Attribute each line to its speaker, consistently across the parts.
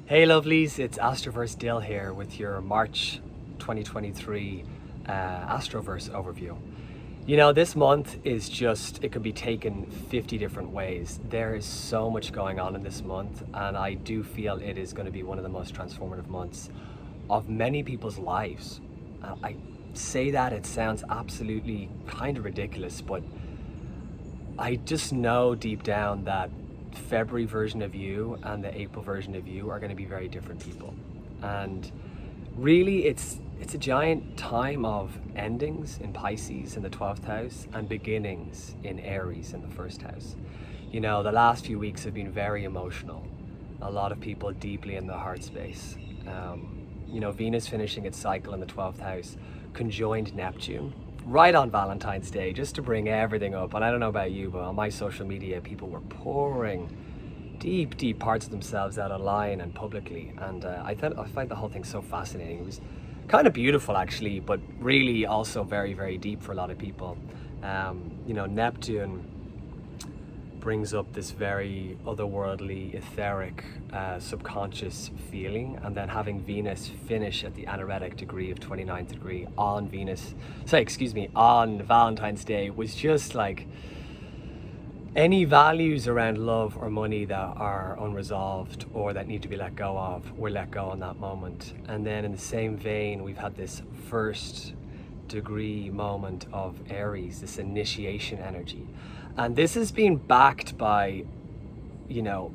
Speaker 1: Hey lovelies, it's Astroverse Dill here with your March 2023 Astroverse overview. You know, this month is just, it could be taken 50 different ways. There is so much going on in this month, and I do feel it is going to be one of the most transformative months of many people's lives. I say that, it sounds absolutely kind of ridiculous, but I just know deep down that February version of you and the April version of you are going to be very different people. And really it's a giant time of endings in Pisces in the 12th house and beginnings in Aries in the first house. You know, the last few weeks have been very emotional. A lot of people deeply in the heart space. You know, Venus finishing its cycle in the 12th house conjoined Neptune right on Valentine's Day, just to bring everything up. And I don't know about you, but on my social media, people were pouring deep parts of themselves out online and publicly. And I find the whole thing so fascinating. It was kind of beautiful actually, but really also very deep for a lot of people. You know, Neptune brings up this very otherworldly, etheric, subconscious feeling, and then having Venus finish at the Anaretic degree of 29th degree on on Valentine's Day was just like any values around love or money that are unresolved or that need to be let go of were let go in that moment. And then in the same vein, we've had this first degree moment of Aries, this initiation energy. And this has been backed by, you know,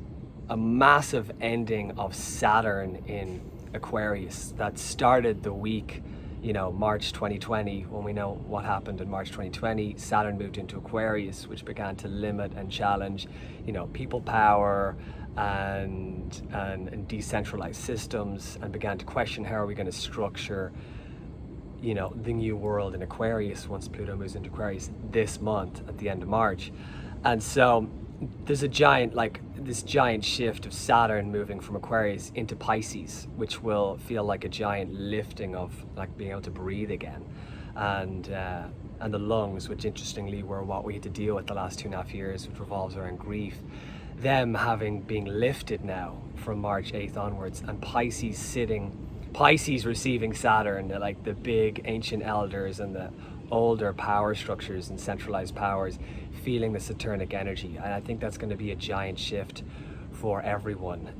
Speaker 1: a massive ending of Saturn in Aquarius that started the week, you know, March 2020, when we know what happened in March 2020. Saturn moved into Aquarius, which began to limit and challenge, you know, people power and decentralized systems, and began to question how are we going to structure, you know, the new world in Aquarius once Pluto moves into Aquarius this month at the end of March. And so there's this giant shift of Saturn moving from Aquarius into Pisces, which will feel like a giant lifting of like being able to breathe again. And the lungs, which interestingly were what we had to deal with the last 2.5 years, which revolves around grief, them being lifted now from March 8th onwards, and Pisces receiving Saturn, like the big ancient elders and the older power structures and centralized powers, feeling the Saturnic energy. And I think that's going to be a giant shift for everyone.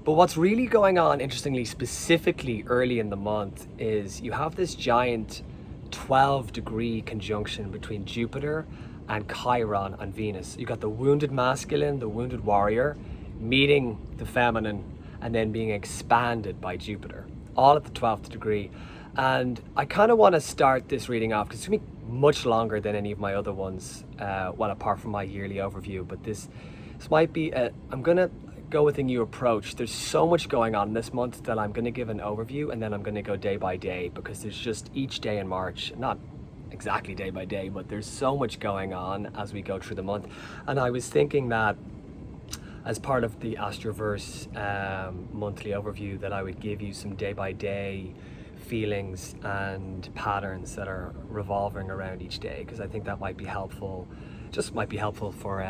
Speaker 1: But what's really going on, interestingly, specifically early in the month, is you have this giant 12-degree conjunction between Jupiter and Chiron on Venus. You got the wounded masculine, the wounded warrior, meeting the feminine, and then being expanded by Jupiter, all at the 12th degree. And I kind of want to start this reading off because it's going to be much longer than any of my other ones, well, apart from my yearly overview. But this might be, I'm going to go with a new approach. There's so much going on this month that I'm going to give an overview, and then I'm going to go day by day, because there's just each day in March, not exactly day by day, but there's so much going on as we go through the month. And I was thinking that as part of the Astroverse monthly overview, that I would give you some day-by-day feelings and patterns that are revolving around each day, because I think that might be helpful, for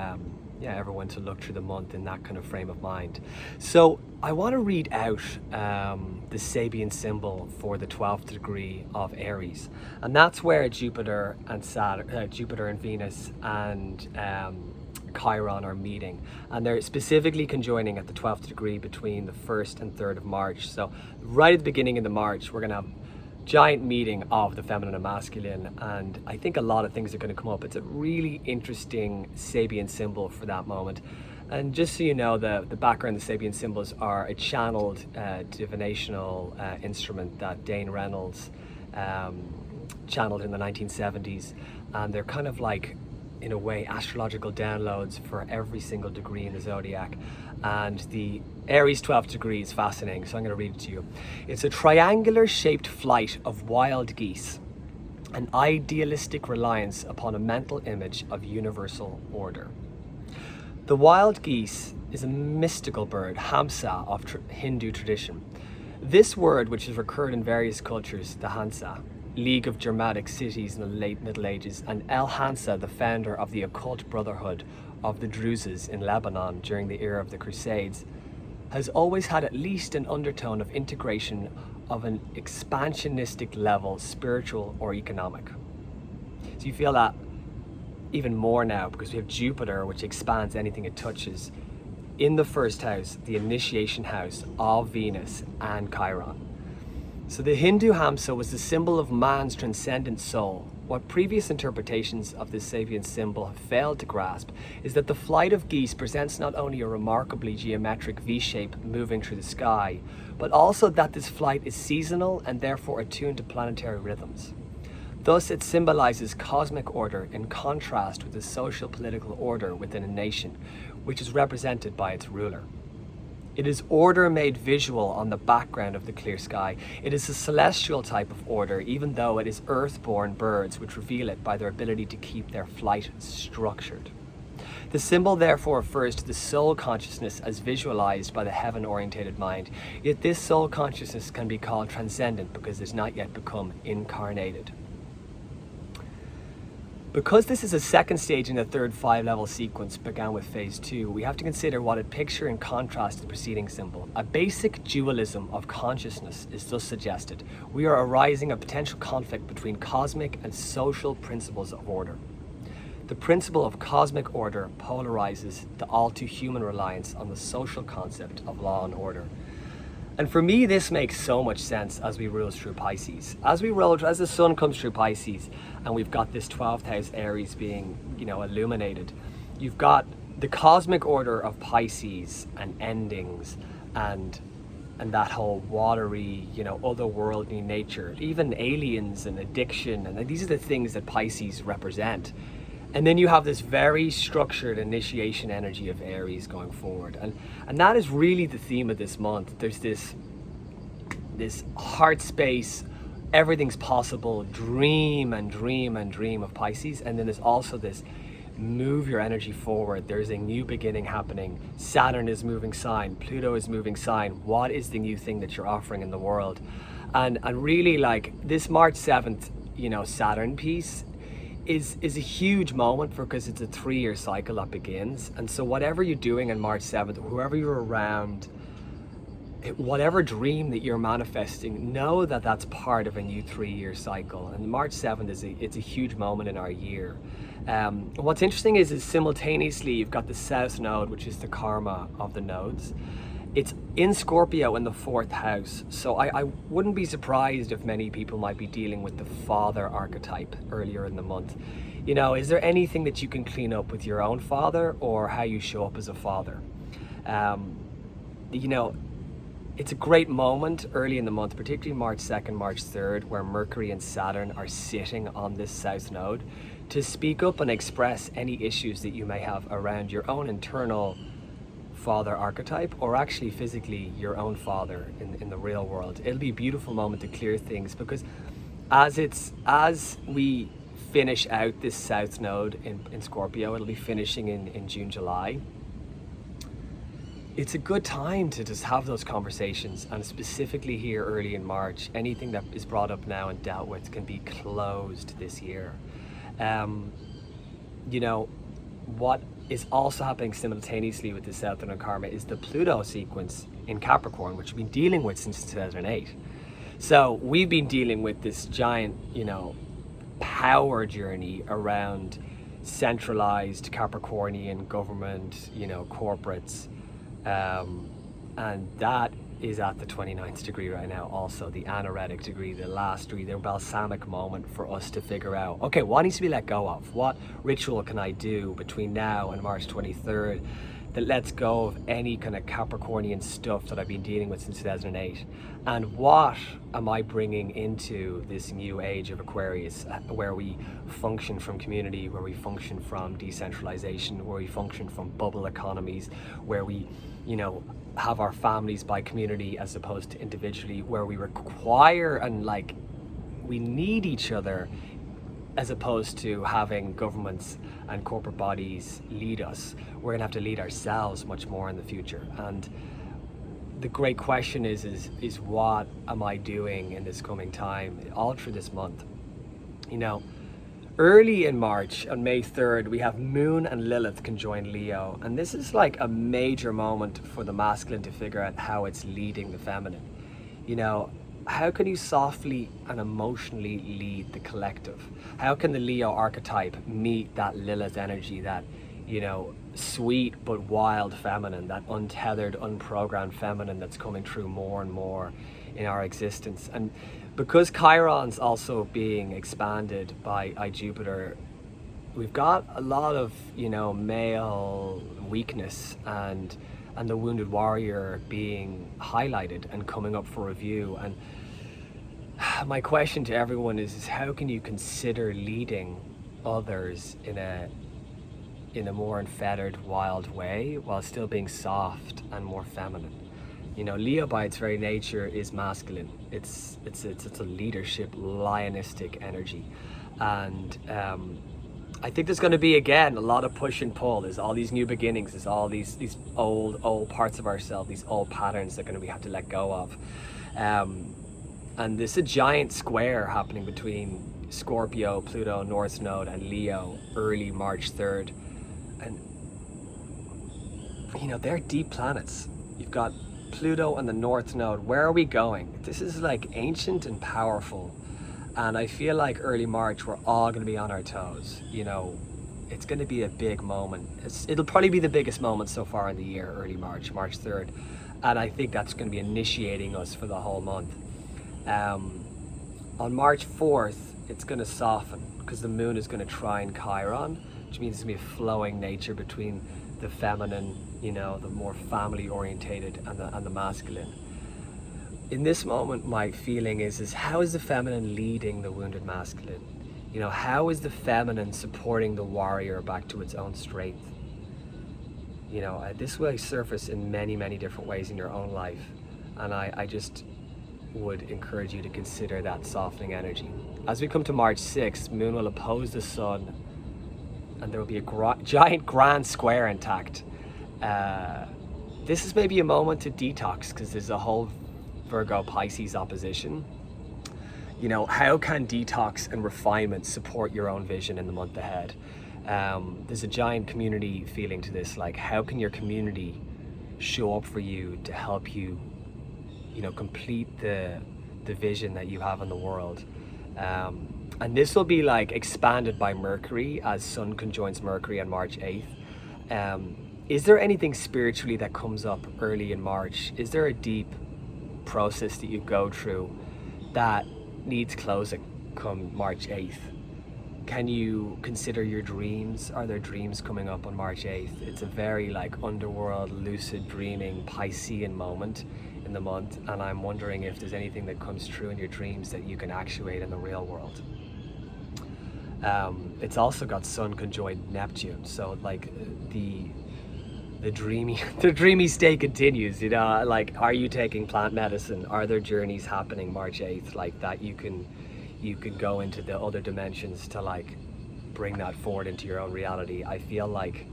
Speaker 1: everyone to look through the month in that kind of frame of mind. So I want to read out the Sabian symbol for the 12th degree of Aries, and that's where Jupiter and Venus and Chiron are meeting, and they're specifically conjoining at the 12th degree between the 1st and 3rd of March. So right at the beginning of the March, we're going to have giant meeting of the feminine and masculine, and I think a lot of things are going to come up. It's a really interesting Sabian symbol for that moment. And just so you know, the background of the Sabian symbols are a channeled divinational instrument that Dane Reynolds channeled in the 1970s, and they're kind of like, in a way, astrological downloads for every single degree in the zodiac. And the Aries 12th degree is fascinating, so I'm going to read it to you. It's a triangular shaped flight of wild geese, an idealistic reliance upon a mental image of universal order. The wild geese is a mystical bird, Hamsa, of Hindu tradition. This word, which has recurred in various cultures, the Hansa, League of Germanic Cities in the late Middle Ages, and El Hansa, the founder of the occult brotherhood of the Druzes in Lebanon during the era of the Crusades, has always had at least an undertone of integration of an expansionistic level, spiritual or economic. So you feel that even more now because we have Jupiter, which expands anything it touches, in the first house, the initiation house of Venus and Chiron. So the Hindu Hamsa was the symbol of man's transcendent soul. What previous interpretations of this sapient symbol have failed to grasp is that the flight of geese presents not only a remarkably geometric V-shape moving through the sky, but also that this flight is seasonal and therefore attuned to planetary rhythms. Thus, it symbolizes cosmic order in contrast with the social political order within a nation, which is represented by its ruler. It is order made visual on the background of the clear sky. It is a celestial type of order, even though it is earth-born birds which reveal it by their ability to keep their flight structured. The symbol therefore refers to the soul consciousness as visualized by the heaven-orientated mind, yet this soul consciousness can be called transcendent because it has not yet become incarnated. Because this is a second stage in the third 5-level sequence began with phase 2, we have to consider what it picture in contrast to the preceding symbol. A basic dualism of consciousness is thus suggested. We are arising a potential conflict between cosmic and social principles of order. The principle of cosmic order polarizes the all too human reliance on the social concept of law and order. And for me, this makes so much sense as we roll through Pisces. As the sun comes through Pisces, and we've got this 12th house Aries being, illuminated, you've got the cosmic order of Pisces and endings and that whole watery, otherworldly nature, even aliens and addiction, and these are the things that Pisces represent. And then you have this very structured initiation energy of Aries going forward. And that is really the theme of this month. There's this heart space, everything's possible, dream and dream and dream of Pisces. And then there's also this move your energy forward. There's a new beginning happening. Saturn is moving sign, Pluto is moving sign. What is the new thing that you're offering in the world? And really, like, this March 7th, Saturn piece is a huge moment because it's a 3-year cycle that begins. And so whatever you're doing on March 7th, whoever you're around, whatever dream that you're manifesting, know that that's part of a new 3-year cycle. And March 7th it's a huge moment in our year. What's interesting is simultaneously you've got the South Node, which is the karma of the nodes. It's in Scorpio in the 4th house. So I wouldn't be surprised if many people might be dealing with the father archetype earlier in the month. Is there anything that you can clean up with your own father or how you show up as a father? It's a great moment early in the month, particularly March 2nd, March 3rd, where Mercury and Saturn are sitting on this South Node to speak up and express any issues that you may have around your own internal father archetype, or actually physically your own father in the real world. It'll be a beautiful moment to clear things because as we finish out this South Node in Scorpio, it'll be finishing in June, July. It's a good time to just have those conversations, and specifically here early in March, anything that is brought up now and dealt with can be closed this year. What is also happening simultaneously with the Saturn karma is the Pluto sequence in Capricorn, which we've been dealing with since 2008. So we've been dealing with this giant, power journey around centralized Capricornian government, corporates, and that is at the 29th degree right now, also the Anaretic degree, the last degree, the balsamic moment for us to figure out, okay, what needs to be let go of? What ritual can I do between now and March 23rd that lets go of any kind of Capricornian stuff that I've been dealing with since 2008? And what am I bringing into this new age of Aquarius, where we function from community, where we function from decentralization, where we function from bubble economies, where we, have our families by community as opposed to individually, where we require and we need each other as opposed to having governments and corporate bodies lead us. We're gonna have to lead ourselves much more in the future. And the great question is what am I doing in this coming time, all through this month? Early in March, on May 3rd, we have Moon and Lilith conjoin Leo. And this is like a major moment for the masculine to figure out how it's leading the feminine. You know, how can you softly and emotionally lead the collective? How can the Leo archetype meet that Lilith energy, that, you know, sweet but wild feminine, that untethered, unprogrammed feminine that's coming through more and more in our existence? And because Chiron's also being expanded by Jupiter, we've got a lot of, you know, male weakness and the wounded warrior being highlighted and coming up for review. And my question to everyone is how can you consider leading others in a more unfettered, wild way while still being soft and more feminine? You know, Leo by its very nature is masculine. It's a leadership, lionistic energy. And I think there's going to be, again, a lot of push and pull. There's all these new beginnings. There's all these old parts of ourselves, these old patterns that we have to let go of. And there's a giant square happening between Scorpio, Pluto, North Node, and Leo early March 3rd. And, you know, they're deep planets. You've got Pluto and the North Node. Where are we going? This is like ancient and powerful. And I feel like early March, we're all going to be on our toes. You know, it's going to be a big moment. It'll probably be the biggest moment so far in the year, early March, March 3rd. And I think that's going to be initiating us for the whole month. On March 4th, it's going to soften because the moon is going to trine Chiron, which means it's going to be a flowing nature between the feminine, you know, the more family orientated, and the masculine. In this moment, my feeling is how is the feminine leading the wounded masculine? You know, how is the feminine supporting the warrior back to its own strength? You know, this will surface in many, many different ways in your own life. And I just would encourage you to consider that softening energy. As we come to March 6th, Moon will oppose the Sun, and there will be a giant grand square intact. This is maybe a moment to detox because there's a whole Virgo Pisces opposition. You know, how can detox and refinement support your own vision in the month ahead? There's a giant community feeling to this. Like, how can your community show up for you to help you, you know, complete the vision that you have in the world? And this will be like expanded by Mercury as Sun conjoins Mercury on March 8th. Is there anything spiritually that comes up early in March? Is there a deep process that you go through that needs closing come March 8th? Can you consider your dreams? Are there dreams coming up on March 8th? It's a very like underworld, lucid dreaming, Piscean moment in the month, and I'm wondering if there's anything that comes true in your dreams that you can actuate in the real world. It's also got Sun conjoined Neptune, so like the dreamy state continues. You know, like, are you taking plant medicine? Are there journeys happening March 8th like that you can go into the other dimensions to like bring that forward into your own reality? I feel like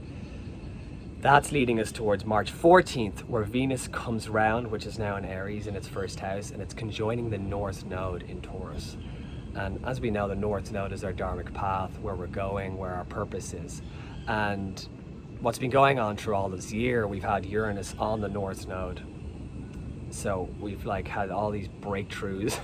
Speaker 1: that's leading us towards March 14th, where Venus comes round, which is now in Aries in its first house, and it's conjoining the North Node in Taurus. And as we know, the North Node is our dharmic path, where we're going, where our purpose is. And what's been going on through all this year, we've had Uranus on the North Node. So we've like had all these breakthroughs.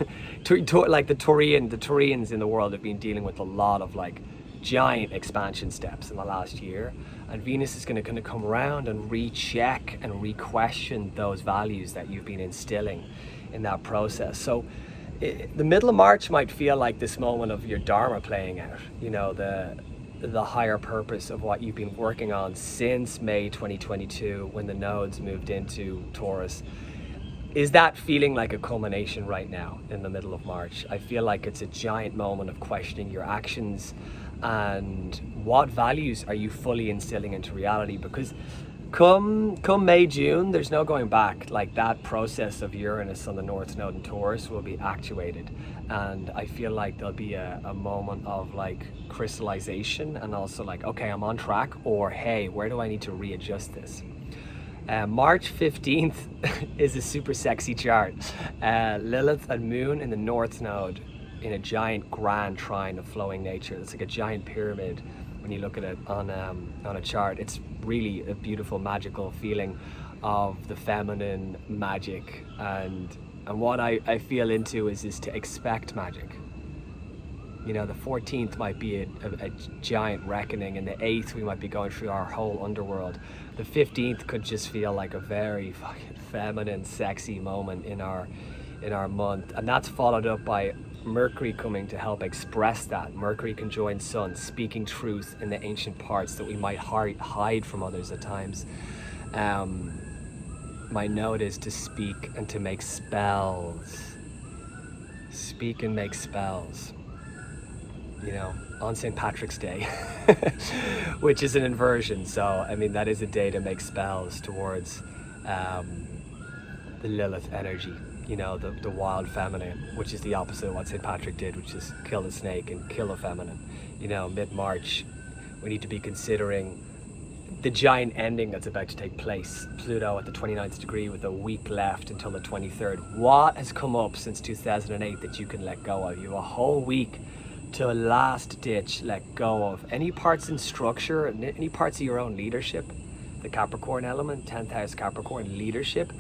Speaker 1: Like the Taurians in the world have been dealing with a lot of like giant expansion steps in the last year. And Venus is going to come around and recheck and re-question those values that you've been instilling in that process. So the middle of March might feel like this moment of your Dharma playing out, you know, the higher purpose of what you've been working on since May 2022 when the nodes moved into Taurus. Is that feeling like a culmination right now in the middle of March? I feel like it's a giant moment of questioning your actions and what values are you fully instilling into reality, because come May, June, there's no going back. Like, that process of Uranus on the North Node in Taurus will be actuated, and I feel like there'll be a moment of like crystallization and also like, okay, I'm on track, or hey, where do I need to readjust this? March 15th is a super sexy chart. Lilith and Moon in the North Node in a giant grand trine of flowing nature. It's like a giant pyramid when you look at it on a chart. It's really a beautiful, magical feeling of the feminine magic, and what I feel into is to expect magic. You know, the 14th might be a giant reckoning, and the 8th we might be going through our whole underworld. The 15th could just feel like a very fucking feminine, sexy moment in our month, and that's followed up by Mercury coming to help express that. Mercury conjoined Sun, speaking truth in the ancient parts that we might hide from others at times. My note is to speak and to make spells. Speak and make spells. You know, on St. Patrick's Day, which is an inversion. So, I mean, that is a day to make spells towards the Lilith energy, you know, the wild feminine, which is the opposite of what St. Patrick did, which is kill the snake and kill the feminine. You know, mid-March, we need to be considering the giant ending that's about to take place. Pluto at the 29th degree with a week left until the 23rd. What has come up since 2008 that you can let go of? You have a whole week to a last ditch let go of any parts in structure, any parts of your own leadership. The Capricorn element, 10th house Capricorn, leadership.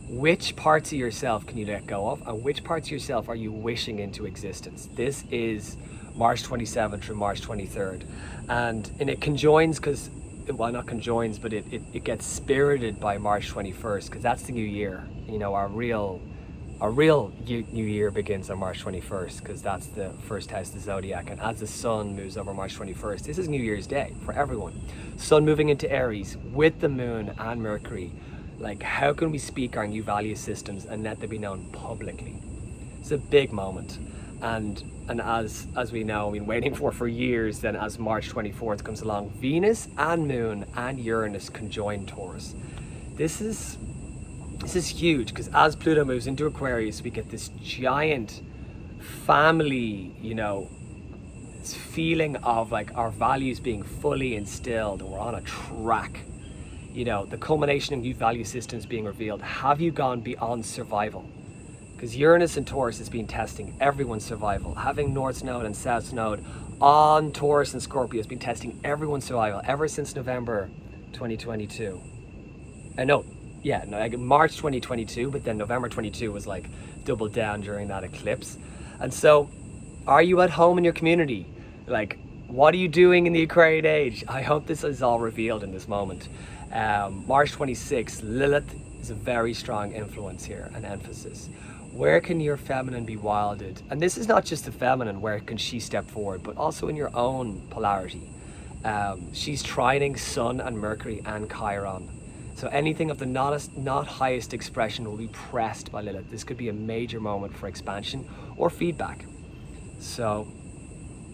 Speaker 1: Which parts of yourself can you let go of, and which parts of yourself are you wishing into existence? This is March 27th through March 23rd, and it conjoins, because, well, not conjoins, but it gets spirited by March 21st, because that's the new year. You know, our real new year begins on March 21st, because that's the first house of the zodiac. And as the sun moves over March 21st, this is New Year's Day for everyone. Sun moving into Aries with the moon and Mercury. Like, how can we speak our new value systems and let them be known publicly? It's a big moment. And as we know, we've been waiting for years, then as March 24th comes along, Venus and Moon and Uranus conjoin Taurus. This is huge, because as Pluto moves into Aquarius, we get this giant family, you know, this feeling of like our values being fully instilled and we're on a track. You know, the culmination of new value systems being revealed. Have you gone beyond survival? Because Uranus and Taurus has been testing everyone's survival. Having North Node and South Node on Taurus and Scorpio has been testing everyone's survival ever since November 2022. March 2022, but then November 22 was like doubled down during that eclipse. And so, are you at home in your community? Like, what are you doing in the Aquarian age? I hope this is all revealed in this moment. March 26th, Lilith is a very strong influence here, an emphasis. Where can your feminine be wilded? And this is not just the feminine, where can she step forward, but also in your own polarity. She's trining Sun and Mercury and Chiron. So anything of the not highest expression will be pressed by Lilith. This could be a major moment for expansion or feedback. So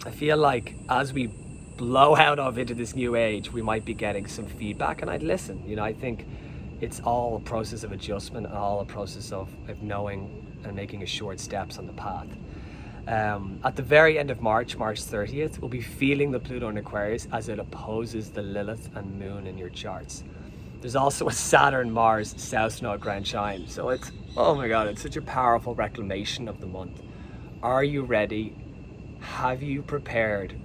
Speaker 1: I feel like as we blow out of into this new age, we might be getting some feedback, and I'd listen. You know, I think it's all a process of adjustment and all a process of knowing and making assured steps on the path. At the very end of March, March 30th, we'll be feeling the Pluto in Aquarius as it opposes the Lilith and Moon in your charts. There's also a Saturn, Mars, South Node Grand Trine. So it's, oh my God, it's such a powerful reclamation of the month. Are you ready? Have you prepared?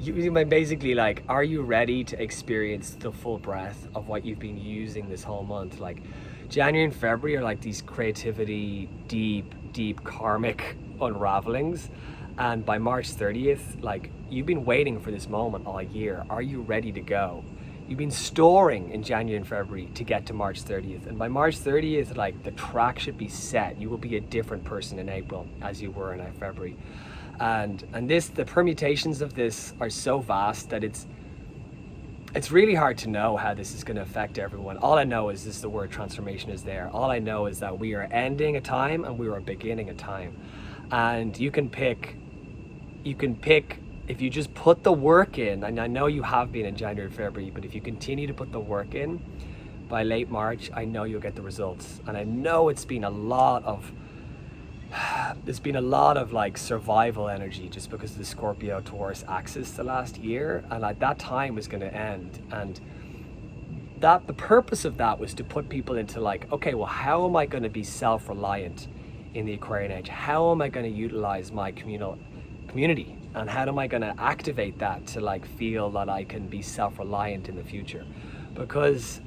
Speaker 1: You basically, like, are you ready to experience the full breadth of what you've been using this whole month? Like, January and February are like these creativity, deep karmic unravelings. And by March 30th, like, you've been waiting for this moment all year. Are you ready to go? You've been storing in January and February to get to March 30th. And by March 30th, like, the track should be set. You will be a different person in April as you were in February. And the permutations of this are so vast that it's really hard to know how this is going to affect everyone. All I know is the word transformation is there. All I know is that we are ending a time and we are beginning a time. And you can pick, if you just put the work in, and I know you have been in January and February, but if you continue to put the work in, by late March, I know you'll get the results. And I know there's been a lot of like survival energy just because of the Scorpio Taurus axis the last year, and like that time was going to end, and that the purpose of that was to put people into like, okay, well, how am I going to be self-reliant in the Aquarian age. How am I going to utilize my community, and how am I going to activate that to like feel that I can be self-reliant in the future? Because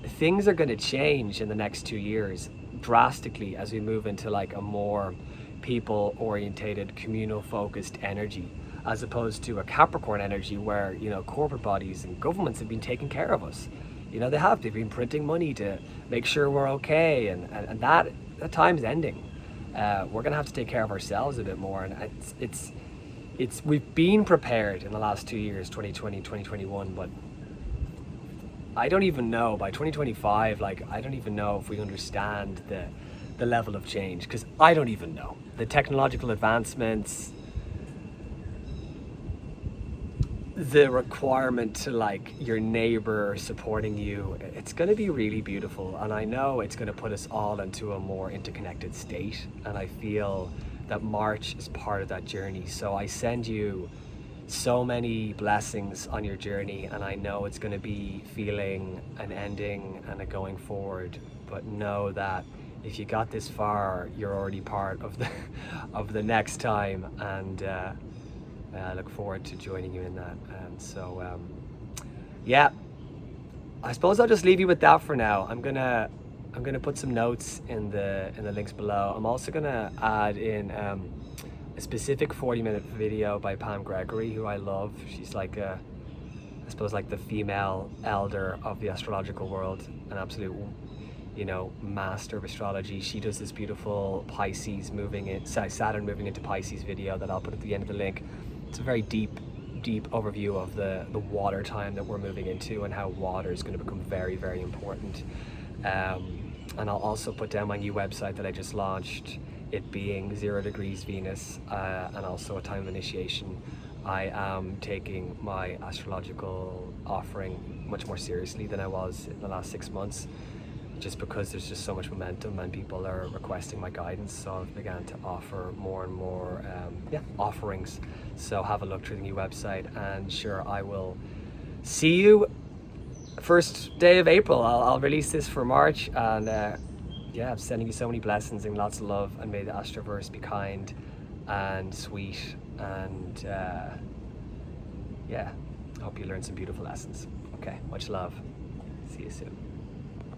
Speaker 1: things are going to change in the next 2 years drastically as we move into like a more people-orientated, communal-focused energy, as opposed to a Capricorn energy where, you know, corporate bodies and governments have been taking care of us. You know, they've been printing money to make sure we're okay, and that time's ending. We're gonna have to take care of ourselves a bit more, and we've been prepared in the last 2 years, 2020, 2021, but I don't even know by 2025, like, I don't even know if we understand the level of change, because I don't even know. The technological advancements, the requirement to like your neighbor supporting you, it's going to be really beautiful, and I know it's going to put us all into a more interconnected state, and I feel that March is part of that journey. So I send you so many blessings on your journey, and I know it's going to be feeling an ending and a going forward, but know that if you got this far, you're already part of the next time, and I look forward to joining you in that. And so yeah, I suppose I'll just leave you with that for now. I'm gonna put some notes in the links below. I'm also gonna add in a specific 40-minute video by Pam Gregory, who I love. She's like I suppose like the female elder of the astrological world, an absolute, you know, master of astrology. She does this beautiful Pisces Saturn moving into Pisces video that I'll put at the end of the link. It's a very deep overview of the water time that we're moving into, and how water is going to become very, very important. And I'll also put down my new website that I just launched, it being 0 degrees Venus, and also a time of initiation. I am taking my astrological offering much more seriously than I was in the last 6 months, just because there's just so much momentum and people are requesting my guidance. So I've began to offer more and more offerings. So have a look through the new website, and sure, I will see you first day of April. I'll release this for March, and yeah, I'm sending you so many blessings and lots of love, and may the Astroverse be kind and sweet, and yeah, I hope you learn some beautiful lessons. Okay, much love. See you soon.